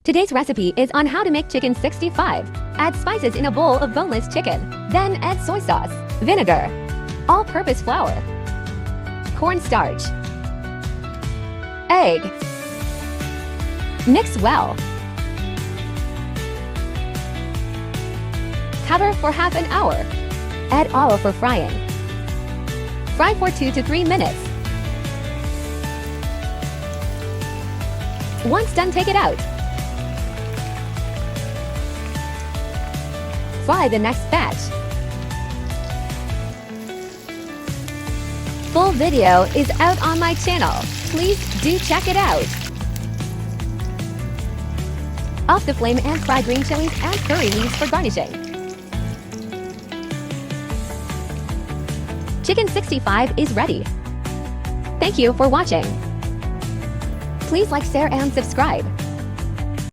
Today's recipe is on how to make chicken 65. Add spices in a bowl of boneless chicken. Then add soy sauce, vinegar, all-purpose flour, cornstarch, egg. Mix well. Cover for half an hour. Add oil for frying. Fry for 2 to 3 minutes. Once done, take it out. Fry the next batch. Full video is out on my channel. Please do check it out. Off the flame and fry green chilies and curry leaves for garnishing. Chicken 65 is ready. Thank you for watching. Please like, share, and subscribe.